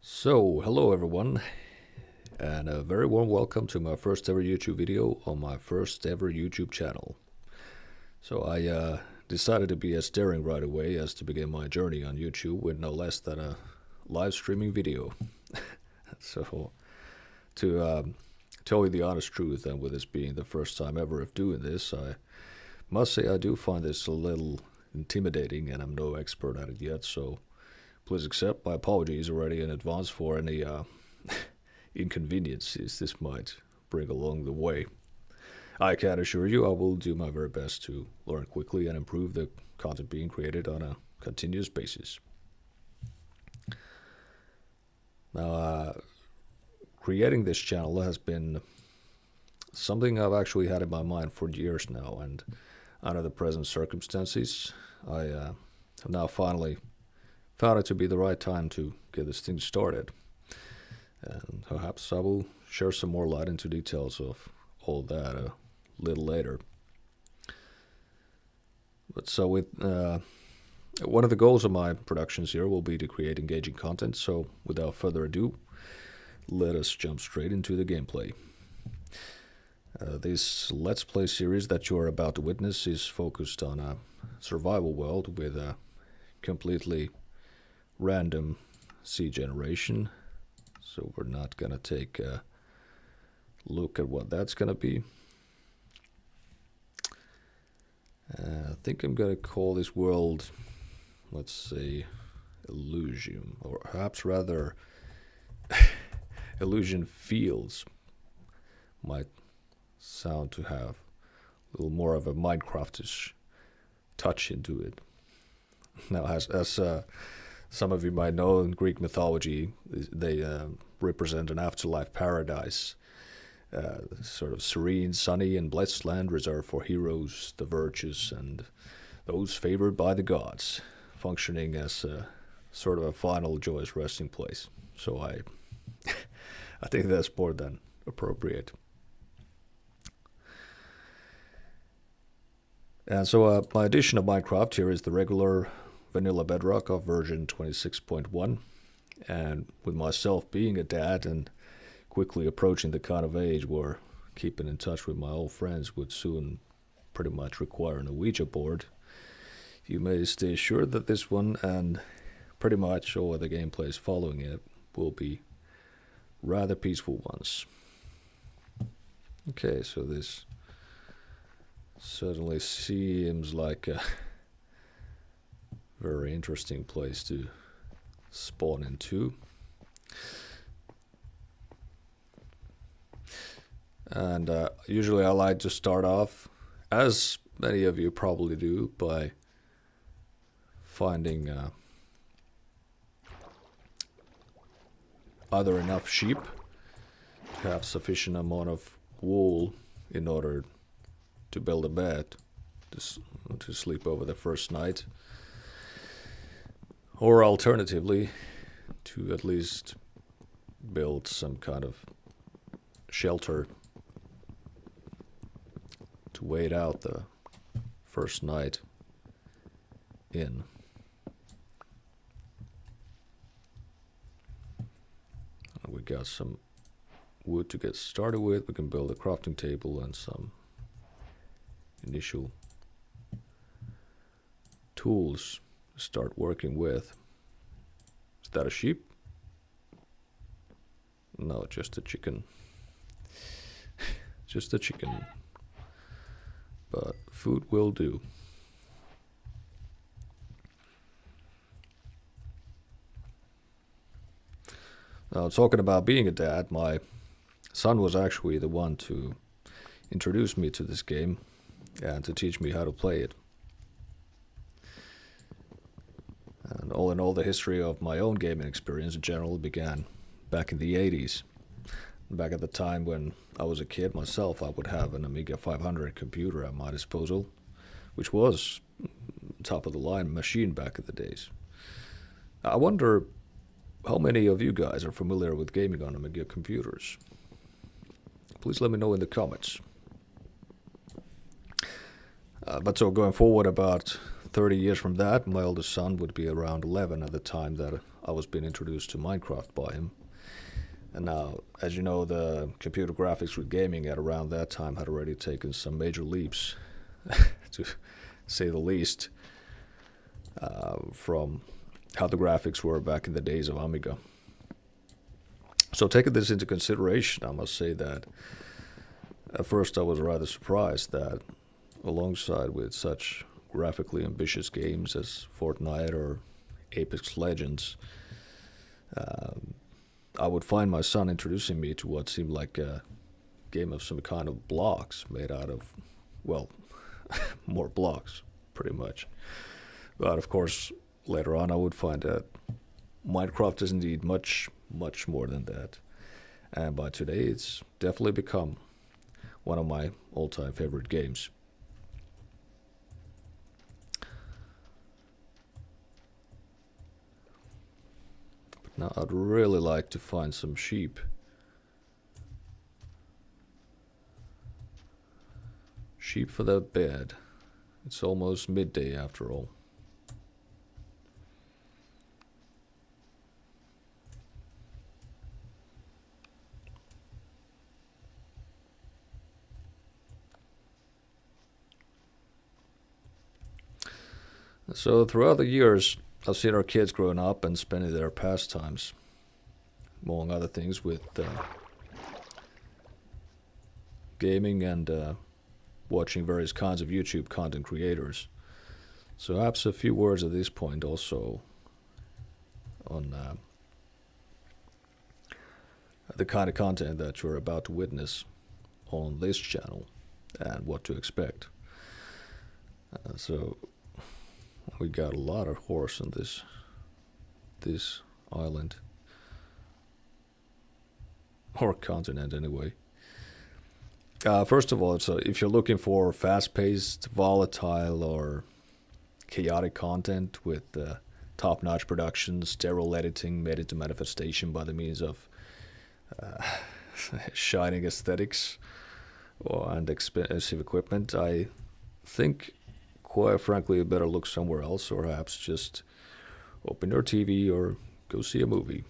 So, hello everyone, and a very warm welcome to my first ever YouTube video on my first ever YouTube channel. So I decided to be as daring right away as to begin my journey on YouTube with no less than a live streaming video. So, to tell you the honest truth, and with this being the first time ever of doing this, I must say I do find this a little intimidating, and I'm no expert at it yet, so please accept my apologies already in advance for any inconveniences this might bring along the way. I can assure you I will do my very best to learn quickly and improve the content being created on a continuous basis. Now, creating this channel has been something I've actually had in my mind for years now, and under the present circumstances, I have now finally found it to be the right time to get this thing started. And perhaps I will share some more light into details of all that a little later. But so with one of the goals of my productions here will be to create engaging content, so without further ado, let us jump straight into the gameplay. This Let's Play series that you are about to witness is focused on a survival world with a completely random seed generation, so we're not gonna take a look at what that's gonna be. I think I'm gonna call this world, let's say, Illusion, or perhaps rather Illusion Fields might sound to have a little more of a Minecraftish touch into it. Now, as some of you might know, in Greek mythology, they represent an afterlife paradise, sort of serene, sunny, and blessed land reserved for heroes, the virtuous, and those favored by the gods, functioning as a sort of a final joyous resting place. So I think that's more than appropriate. And so my edition of Minecraft here is the regular vanilla bedrock of version 26.1, and with myself being a dad and quickly approaching the kind of age where keeping in touch with my old friends would soon pretty much require an Ouija board, you may stay assured that this one and pretty much all other gameplays following it will be rather peaceful ones. Okay, so this certainly seems like a very interesting place to spawn into. And usually I like to start off, as many of you probably do, by finding either enough sheep to have sufficient amount of wool in order to build a bed to sleep over the first night, or alternatively to at least build some kind of shelter to wait out the first night in. We got some wood to get started with. We can build a crafting table and some initial tools to start working with. Is that a sheep? No, just a chicken. Just a chicken. But food will do. Now, talking about being a dad, my son was actually the one to introduce me to this game and to teach me how to play it. And all in all, the history of my own gaming experience in general began back in the 80s. Back at the time when I was a kid myself, I would have an Amiga 500 computer at my disposal, which was top of the line machine back in the days. I wonder how many of you guys are familiar with gaming on Amiga computers? Please let me know in the comments. But so going forward about 30 years from that, my oldest son would be around 11 at the time that I was being introduced to Minecraft by him. And now, as you know, the computer graphics with gaming at around that time had already taken some major leaps, to say the least, from how the graphics were back in the days of Amiga. So taking this into consideration, I must say that at first I was rather surprised that alongside with such graphically ambitious games as Fortnite or Apex Legends, I would find my son introducing me to what seemed like a game of some kind of blocks made out of, well, more blocks, pretty much. But of course, later on I would find that Minecraft is indeed much, much more than that. And by today, it's definitely become one of my all-time favorite games. But now I'd really like to find some sheep. Sheep for the bed. It's almost midday after all. So throughout the years, I've seen our kids growing up and spending their pastimes, among other things, with gaming and watching various kinds of YouTube content creators. So perhaps a few words at this point also on the kind of content that you're about to witness on this channel and what to expect. So we got a lot of horse on this island, or continent anyway. First of all, so if you're looking for fast-paced, volatile, or chaotic content with top-notch production, sterile editing made into manifestation by the means of shining aesthetics and expensive equipment, I think, quite frankly, you better look somewhere else, or perhaps just open your TV or go see a movie.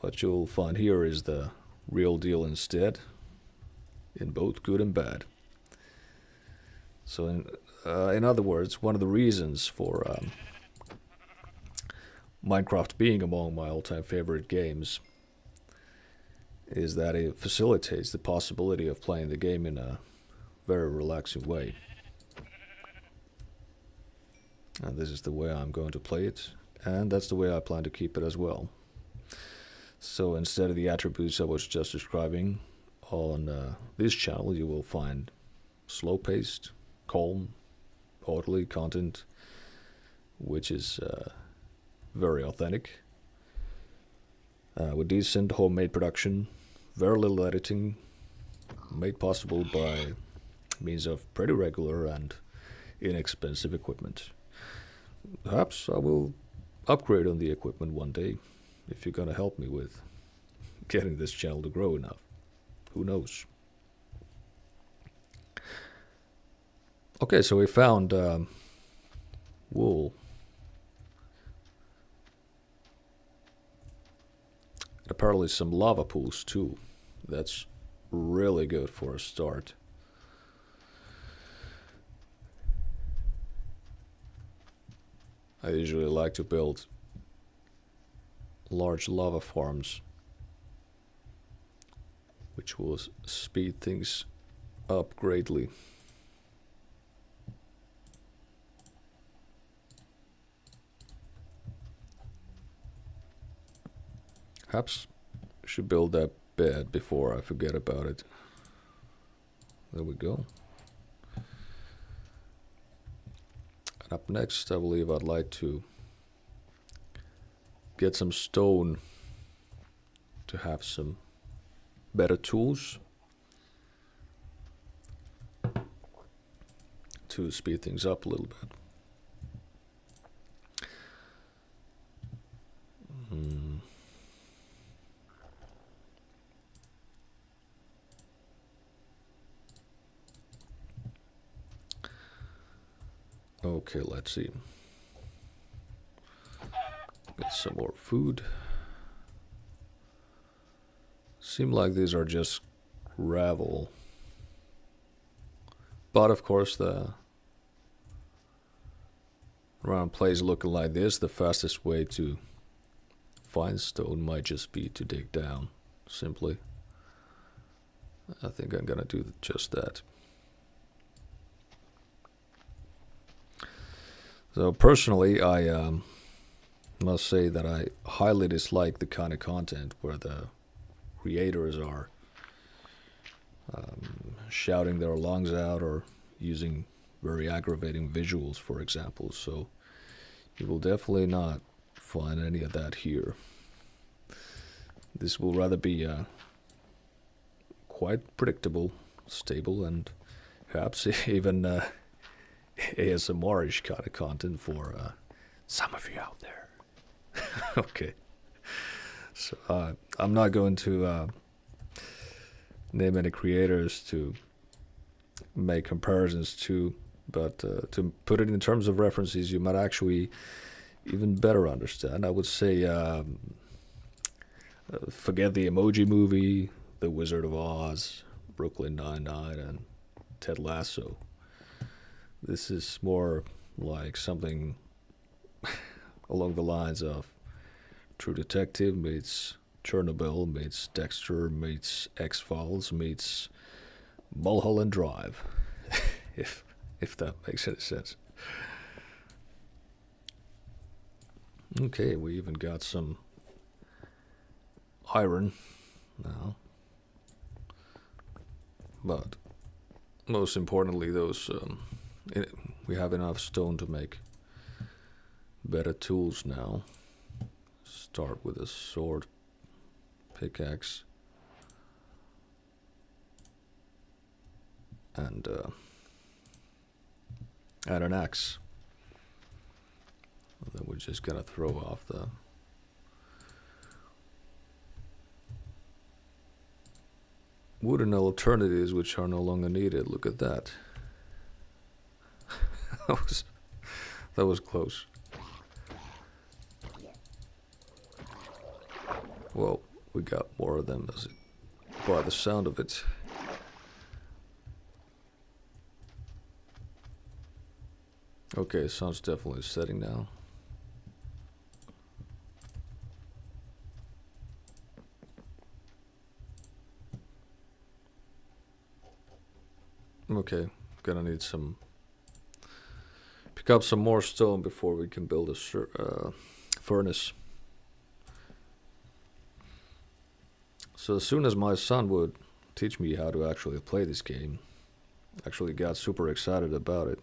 What you'll find here is the real deal instead, in both good and bad. So in other words, one of the reasons for Minecraft being among my all-time favorite games is that it facilitates the possibility of playing the game in a very relaxing way. And this is the way I'm going to play it, and that's the way I plan to keep it as well. So instead of the attributes I was just describing on this channel, you will find slow-paced, calm, orderly content, which is very authentic, with decent homemade production, very little editing, made possible by means of pretty regular and inexpensive equipment. Perhaps I will upgrade on the equipment one day, if you're gonna help me with getting this channel to grow enough. Who knows? Okay, so we found wool. And apparently some lava pools too. That's really good for a start. I usually like to build large lava farms, which will speed things up greatly. Perhaps I should build that bed before I forget about it. There we go. And up next, I believe I'd like to get some stone to have some better tools to speed things up a little bit. Okay, let's see. Get some more food. Seem like these are just gravel. But of course the around place looking like this, the fastest way to find stone might just be to dig down, simply. I think I'm gonna do just that. So personally, I must say that I highly dislike the kind of content where the creators are shouting their lungs out or using very aggravating visuals, for example. So you will definitely not find any of that here. This will rather be quite predictable, stable, and perhaps even ASMR-ish kind of content for some of you out there. Okay. So I'm not going to name any creators to make comparisons to, but to put it in terms of references you might actually even better understand. I would say forget the Emoji Movie, The Wizard of Oz, Brooklyn Nine-Nine, and Ted Lasso. This is more like something along the lines of True Detective meets Chernobyl meets Dexter meets X-Files meets Mulholland Drive, if that makes any sense. Okay, we even got some iron now, but most importantly, those we have enough stone to make better tools now. Start with a sword, pickaxe, and an axe. And then we're just gonna throw off the wooden alternatives which are no longer needed. Look at that. that was close. Well, we got more of them as by the sound of it. Okay, sun's definitely setting now. Okay, gonna need some. Pick up some more stone before we can build a furnace. So as soon as my son would teach me how to actually play this game, actually got super excited about it,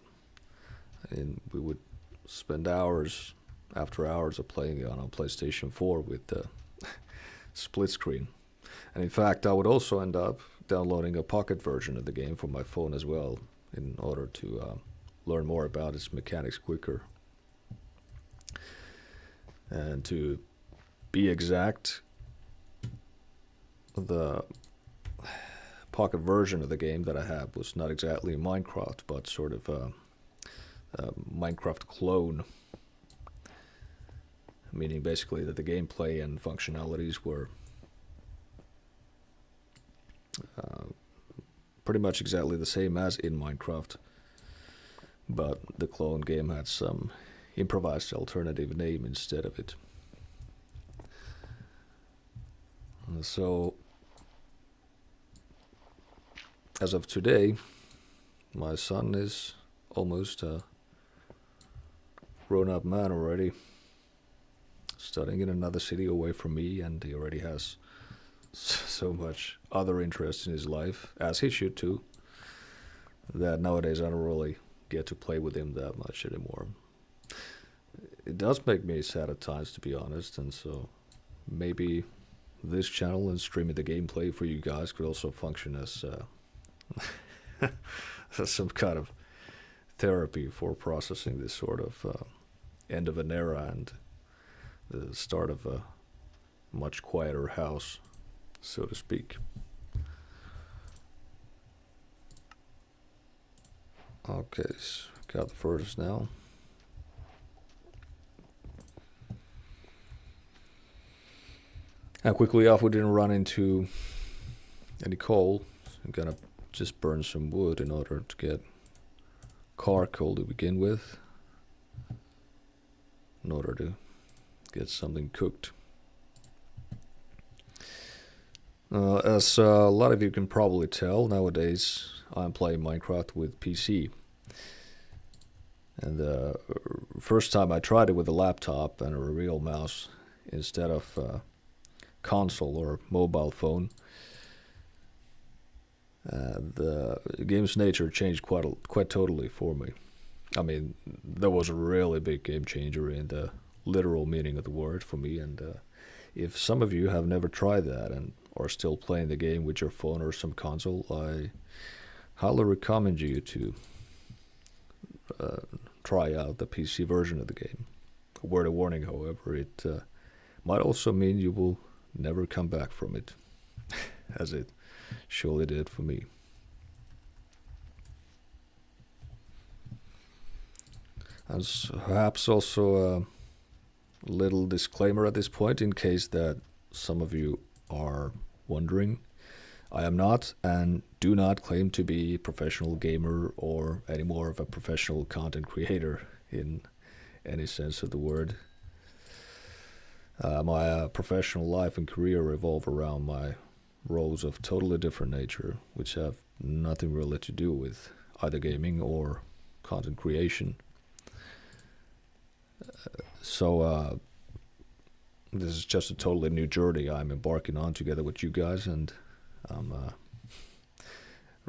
and we would spend hours after hours of playing it on a PlayStation 4 with the split screen. And in fact, I would also end up downloading a pocket version of the game for my phone as well, in order to learn more about its mechanics quicker. And to be exact, the pocket version of the game that I had was not exactly Minecraft, but sort of a Minecraft clone, meaning basically that the gameplay and functionalities were pretty much exactly the same as in Minecraft, but the clone game had some improvised alternative name instead of it. So as of today, my son is almost a grown-up man already, studying in another city away from me, and he already has so much other interest in his life, as he should too, that nowadays I don't really get to play with him that much anymore. It does make me sad at times, to be honest, and so maybe this channel and streaming the gameplay for you guys could also function as some kind of therapy for processing this sort of end of an era and the start of a much quieter house, so to speak. Okay, so got the furnace now. And quickly off, we didn't run into any coal. I'm gonna just burn some wood in order to get charcoal to begin with, in order to get something cooked. As a lot of you can probably tell, nowadays I'm playing Minecraft with PC. And the first time I tried it with a laptop and a real mouse instead of console or mobile phone, the game's nature changed quite totally for me. I mean, that was a really big game changer in the literal meaning of the word for me. And if some of you have never tried that and are still playing the game with your phone or some console, I highly recommend you to try out the PC version of the game. A word of warning, however, it might also mean you will never come back from it, as it surely did for me. As perhaps also a little disclaimer at this point, in case that some of you are wondering, I am not and do not claim to be a professional gamer or any more of a professional content creator in any sense of the word. My professional life and career revolve around my roles of totally different nature, which have nothing really to do with either gaming or content creation. So this is just a totally new journey I'm embarking on together with you guys, and I'm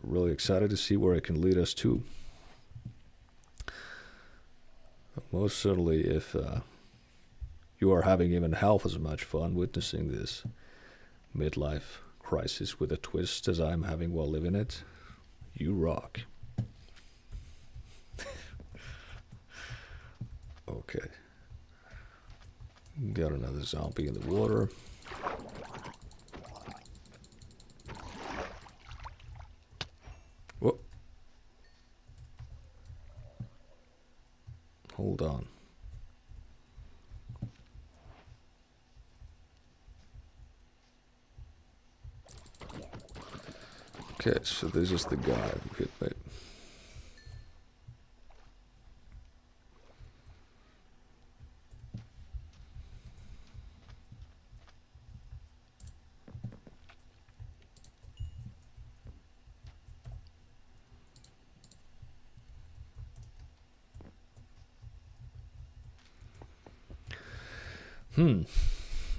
really excited to see where it can lead us to. Most certainly, if you are having even half as much fun witnessing this midlife crisis with a twist as I'm having while living it, you rock. Okay. Got another zombie in the water. Whoop. Hold on. Okay, so this is the guy who hit me.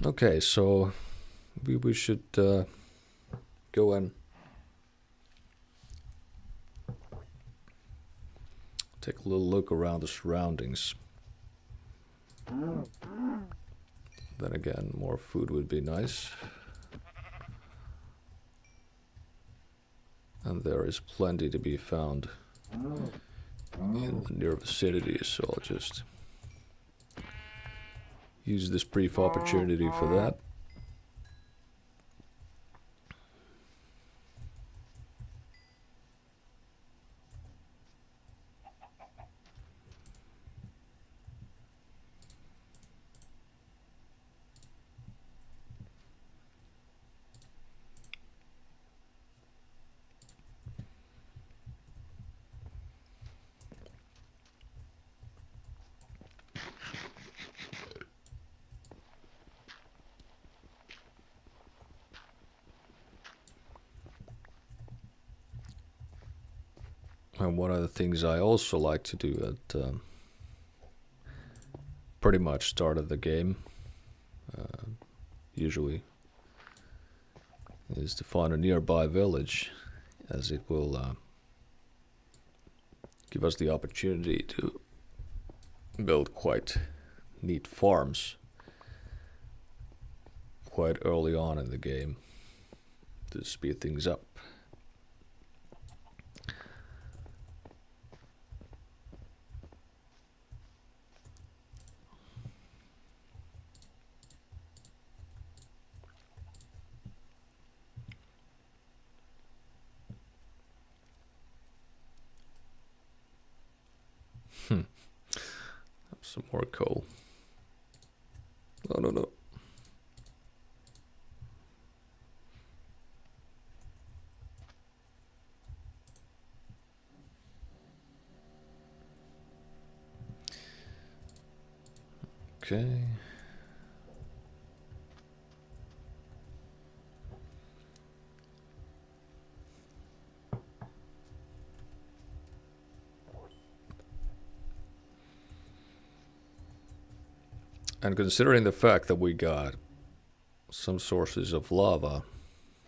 Okay, so we should go and take a little look around the surroundings. Then again, more food would be nice. And there is plenty to be found in the near vicinity, so I'll just use this brief opportunity for that. And one of the things I also like to do at pretty much start of the game, usually, is to find a nearby village, as it will give us the opportunity to build quite neat farms quite early on in the game to speed things up. Some more coal. No. Okay. And considering the fact that we got some sources of lava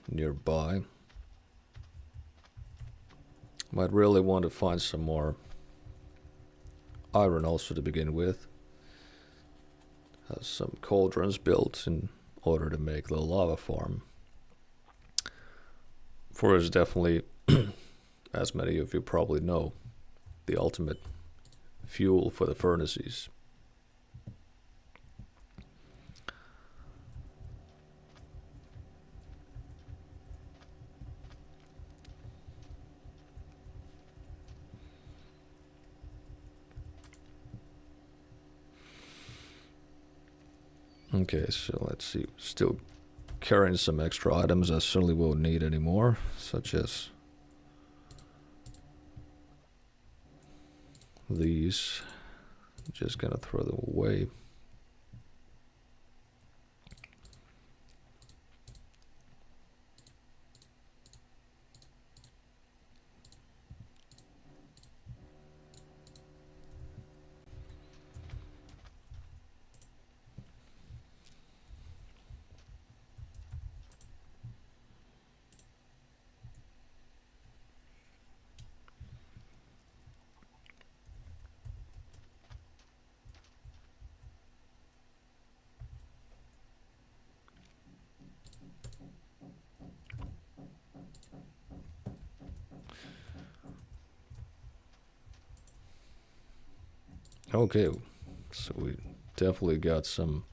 nearby, might really want to find some more iron also to begin with. Have some cauldrons built in order to make the lava farm. For is definitely, as many of you probably know, the ultimate fuel for the furnaces. Okay, so let's see. Still carrying some extra items I certainly won't need anymore, such as these. Just gonna throw them away. Okay, so we definitely got some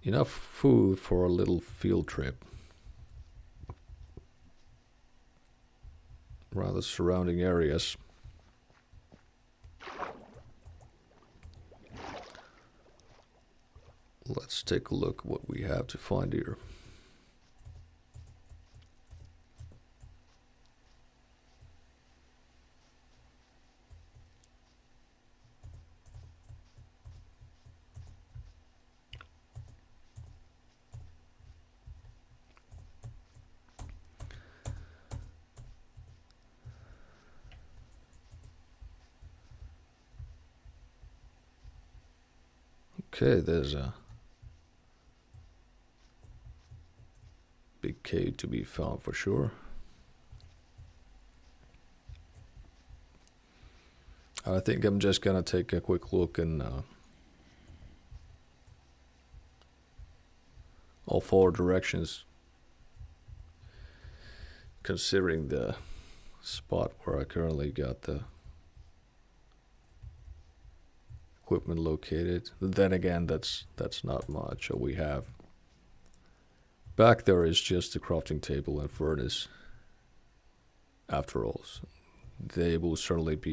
enough food for a little field trip around the surrounding areas. Let's take a look what we have to find here. Okay, there's a big cave to be found for sure. I think I'm just gonna take a quick look in all four directions, considering the spot where I currently got the equipment located. Then again, that's not much. All we have back there is just the crafting table and furnace. After all, so they will certainly be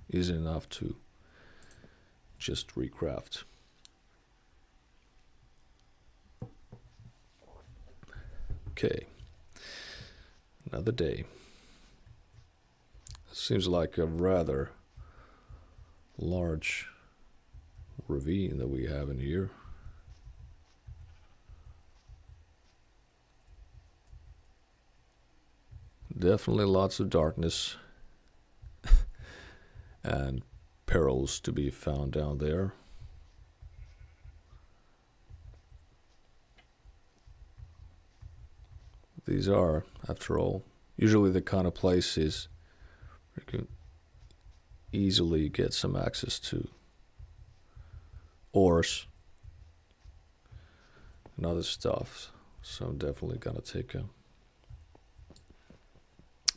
easy enough to just recraft. Okay, another day. Seems like a rather large ravine that we have in here. Definitely lots of darkness and perils to be found down there. These are, after all, usually the kind of places where you can easily get some access to ores and other stuff. So I'm definitely gonna take a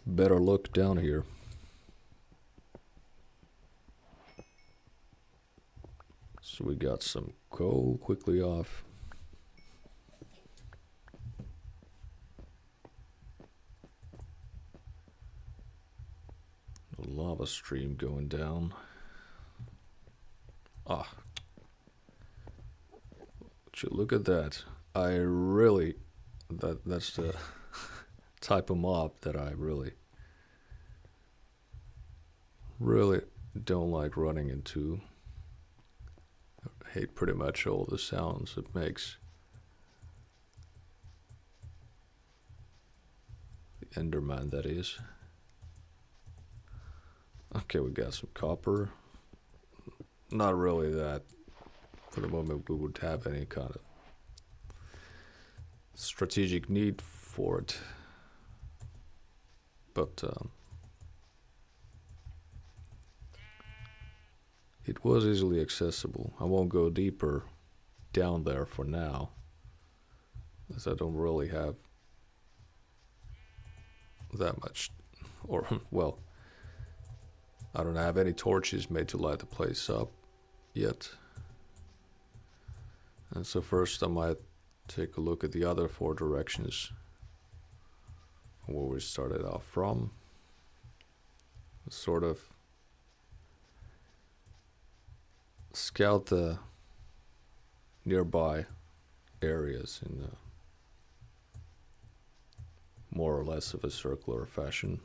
better look down here. So we got some coal quickly off. A lava stream going down. Ah. Would you look at that? I really, that's the type of mob that I really don't like running into. I hate pretty much all the sounds it makes. The Enderman, that is. Okay, we got some copper. Not really that for the moment we would have any kind of strategic need for it. But it was easily accessible. I won't go deeper down there for now, as I don't really have that much, or well, I don't have any torches made to light the place up yet. And so first I might take a look at the other 4 directions where we started off from. Sort of scout the nearby areas in more or less of a circular fashion.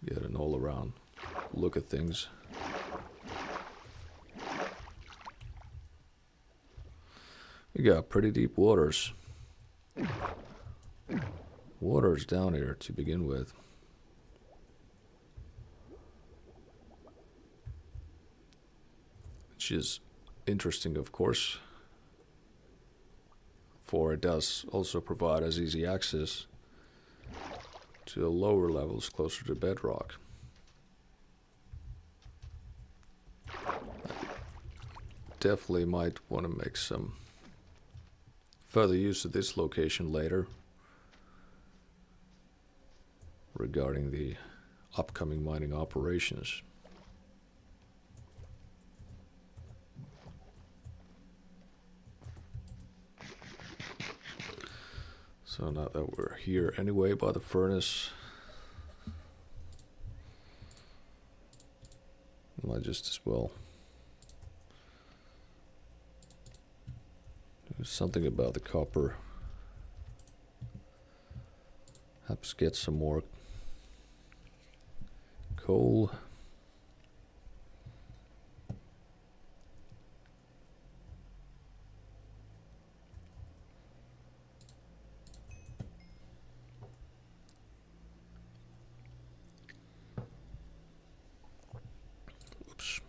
Get an all around look at things. We got pretty deep waters. Waters down here to begin with. Which is interesting, of course, for it does also provide us easy access to the lower levels closer to bedrock. Definitely might want to make some further use of this location later regarding the upcoming mining operations. So now that we're here anyway by the furnace, I might just as well do something about the copper. Perhaps get some more coal. Oops.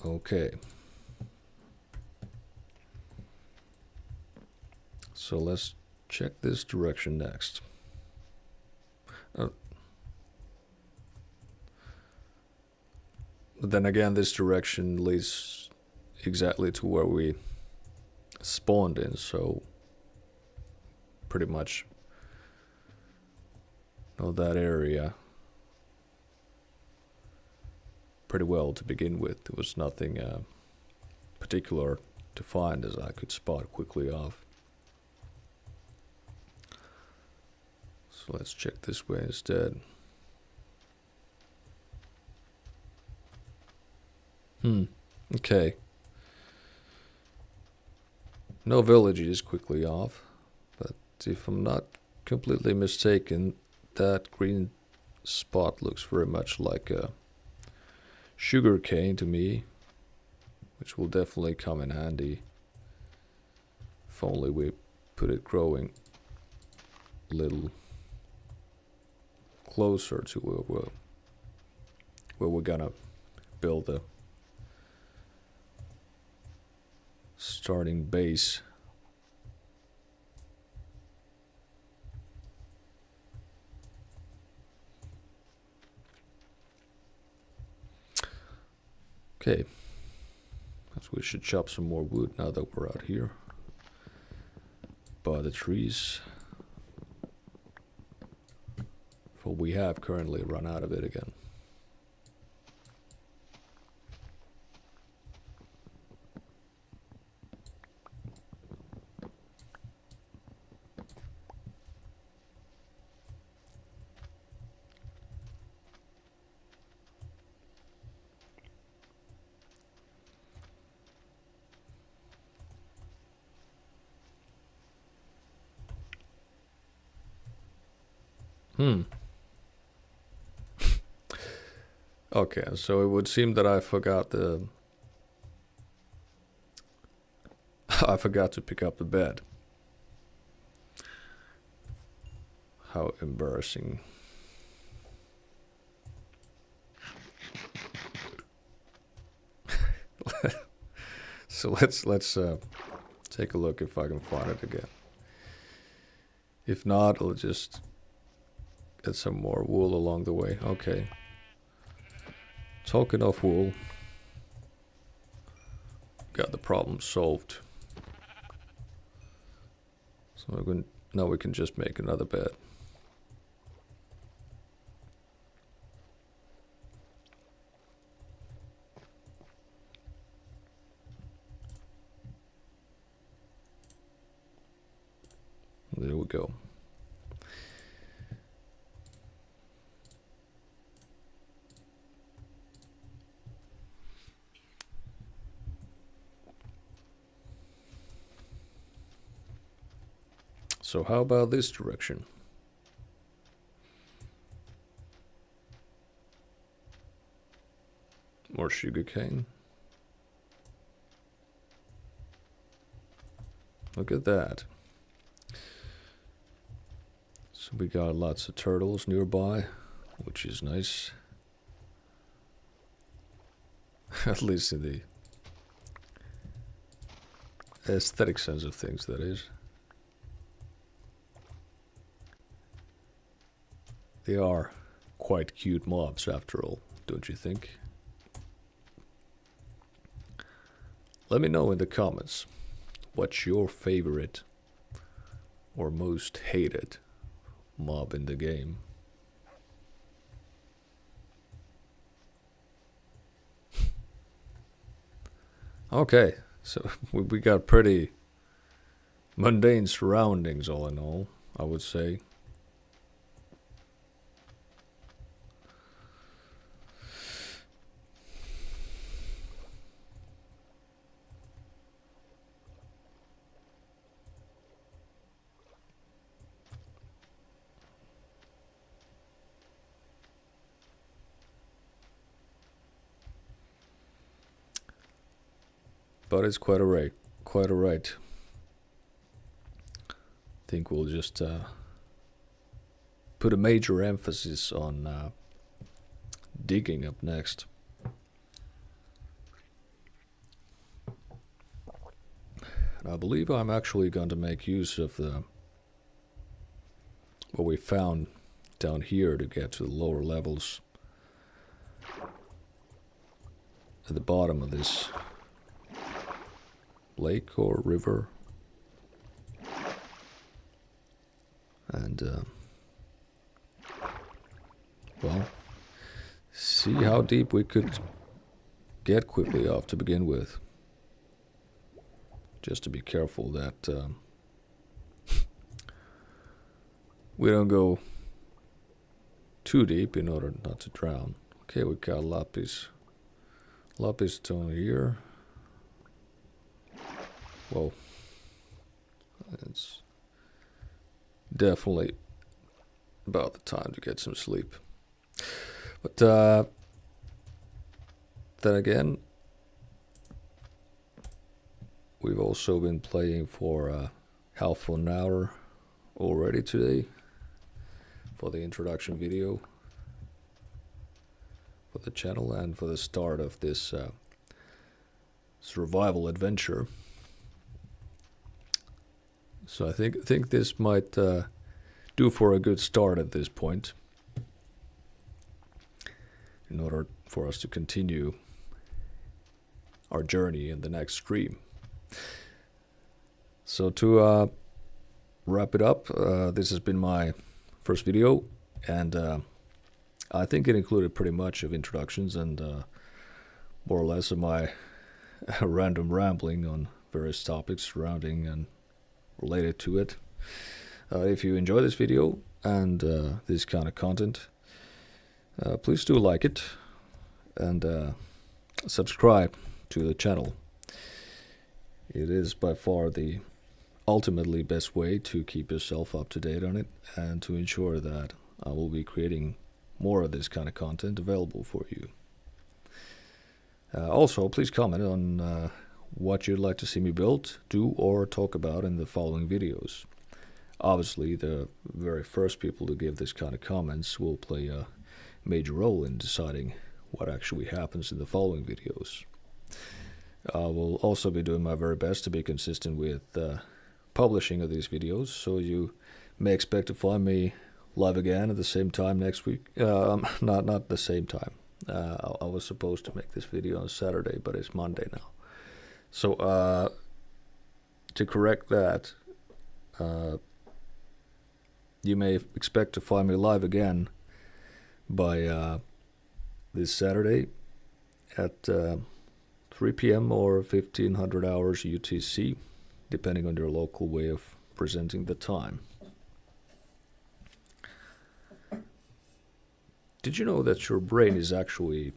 Okay. So let's check this direction next. But then again, this direction leads exactly to where we spawned in, so pretty much know that area pretty well to begin with. There was nothing particular to find as I could spot quickly off. So let's check this way instead. Okay. No villages quickly off, but if I'm not completely mistaken, that green spot looks very much like a sugar cane to me, which will definitely come in handy if only we put it growing a little closer to where we're gonna build the starting base. Okay, perhaps we should chop some more wood now that we're out here by the trees. For we have currently run out of it again. Okay, so it would seem that I forgot the... I forgot to pick up the bed. How embarrassing. So let's take a look if I can find it again. If not, I'll just get some more wool along the way. Okay. Talking of wool, got the problem solved. So now we can just make another bed. There we go. So how about this direction? More sugarcane. Look at that. So we got lots of turtles nearby, which is nice. At least in the aesthetic sense of things, that is. They are quite cute mobs after all, don't you think? Let me know in the comments what's your favorite or most hated mob in the game. Okay, so we got pretty mundane surroundings all in all, I would say. But it's quite alright. Quite alright. I think we'll just put a major emphasis on digging up next. And I believe I'm actually going to make use of the what we found down here to get to the lower levels at the bottom of this lake or river, and well, see how deep we could get quickly off to begin with. Just to be careful that we don't go too deep in order not to drown. Okay, we got lapis stone here. Well, it's definitely about the time to get some sleep. But then again, we've also been playing for half an hour already today for the introduction video for the channel and for the start of this survival adventure. So I think this might do for a good start at this point, in order for us to continue our journey in the next stream. So to wrap it up, this has been my first video, and I think it included pretty much of introductions and more or less of my random rambling on various topics surrounding and related to it. If you enjoy this video and this kind of content, please do like it and subscribe to the channel. It is by far the ultimately best way to keep yourself up to date on it and to ensure that I will be creating more of this kind of content available for you. Also, please comment on what you'd like to see me build, do, or talk about in the following videos. Obviously, the very first people to give this kind of comments will play a major role in deciding what actually happens in the following videos. I will also be doing my very best to be consistent with publishing of these videos, so you may expect to find me live again at the same time next week. Not the same time. I was supposed to make this video on Saturday, but it's Monday now. So to correct that, you may expect to find me live again by this Saturday at 3 p.m. or 1500 hours UTC, depending on your local way of presenting the time. Did you know that your brain is actually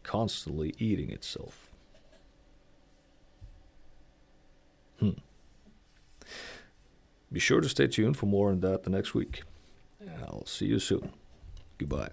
constantly eating itself? Be sure to stay tuned for more on that the next week. I'll see you soon. Goodbye.